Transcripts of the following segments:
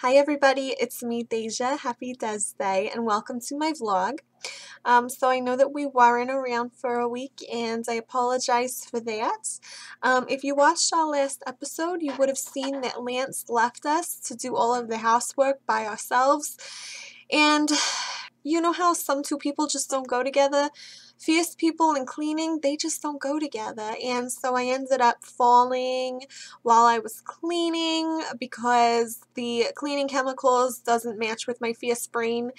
Hi everybody, it's me Dayja. Happy DezDay and welcome to my vlog. So I know that we weren't around for a week and I apologize for that. If you watched our last episode, you would have seen that Lance left us to do all of the housework by ourselves. And you know how some two people just don't go together? Fierce people and cleaning, they just don't go together. And so I ended up falling while I was cleaning because the cleaning chemicals doesn't match with my fierce brain,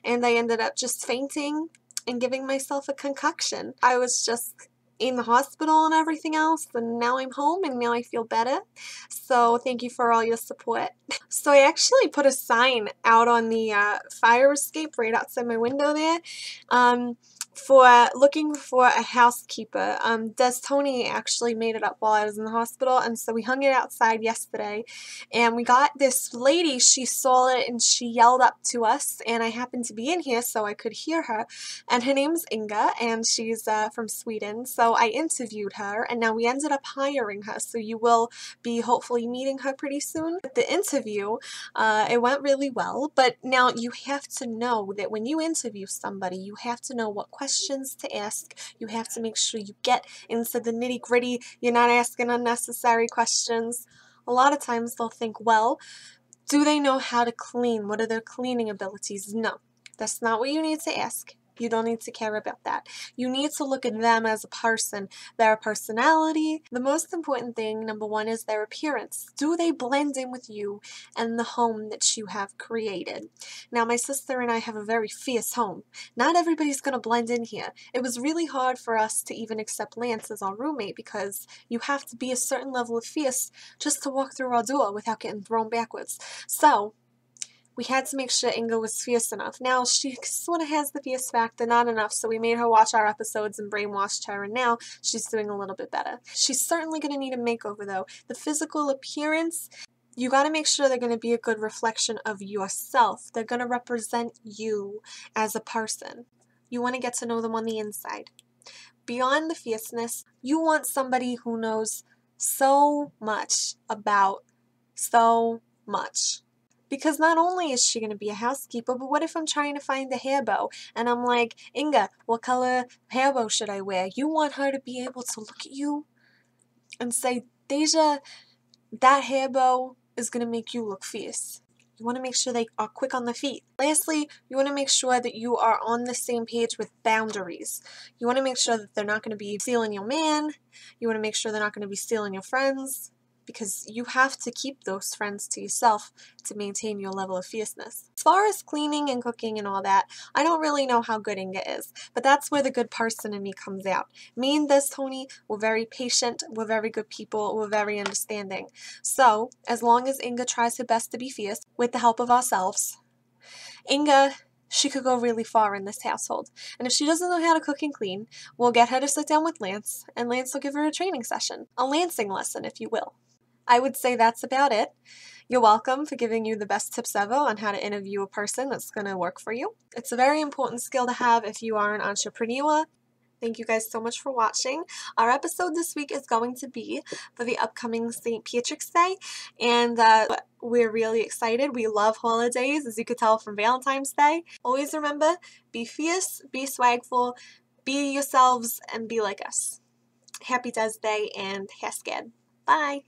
and I ended up just fainting and giving myself a concoction. I was just in the hospital and everything else, and now I'm home and now I feel better. So thank you for all your support. So I actually put a sign out on the fire escape right outside my window there. For looking for a housekeeper. Tony actually made it up while I was in the hospital, and so we hung it outside yesterday, and we got this lady, she saw it and she yelled up to us, and I happened to be in here so I could hear her, and her name's Inga, and she's from Sweden, so I interviewed her, and now we ended up hiring her, so you will be hopefully meeting her pretty soon. The interview, it went really well, but now you have to know that when you interview somebody, you have to know what questions to ask. You have to make sure you get into the nitty-gritty. You're not asking unnecessary questions. A lot of times they'll think, well, do they know how to clean? What are their cleaning abilities? No, that's not what you need to ask. You don't need to care about that. You need to look at them as a person, their personality. The most important thing, number one, is their appearance. Do they blend in with you and the home that you have created? Now, my sister and I have a very fierce home. Not everybody's going to blend in here. It was really hard for us to even accept Lance as our roommate because you have to be a certain level of fierce just to walk through our door without getting thrown backwards. So, we had to make sure Inga was fierce enough. Now, she sort of has the fierce factor, not enough, so we made her watch our episodes and brainwashed her, and now she's doing a little bit better. She's certainly going to need a makeover, though. The physical appearance, you got to make sure they're going to be a good reflection of yourself. They're going to represent you as a person. You want to get to know them on the inside. Beyond the fierceness, you want somebody who knows so much about so much. Because not only is she going to be a housekeeper, but what if I'm trying to find a hair bow and I'm like, Inga, what color hair bow should I wear? You want her to be able to look at you and say, Dayja, that hair bow is going to make you look fierce. You want to make sure they are quick on the feet. Lastly, you want to make sure that you are on the same page with boundaries. You want to make sure that they're not going to be stealing your man. You want to make sure they're not going to be stealing your friends, because you have to keep those friends to yourself to maintain your level of fierceness. As far as cleaning and cooking and all that, I don't really know how good Inga is, but that's where the good person in me comes out. Me and Tony, we're very patient, we're very good people, we're very understanding. So, as long as Inga tries her best to be fierce, with the help of ourselves, Inga, she could go really far in this household. And if she doesn't know how to cook and clean, we'll get her to sit down with Lance, and Lance will give her a training session. A lancing lesson, if you will. I would say that's about it. You're welcome for giving you the best tips ever on how to interview a person that's going to work for you. It's a very important skill to have if you are an entrepreneur. Thank you guys so much for watching. Our episode this week is going to be for the upcoming St. Patrick's Day, and we're really excited. We love holidays, as you could tell from Valentine's Day. Always remember, be fierce, be swagful, be yourselves, and be like us. Happy DezDay and Haskad. Bye!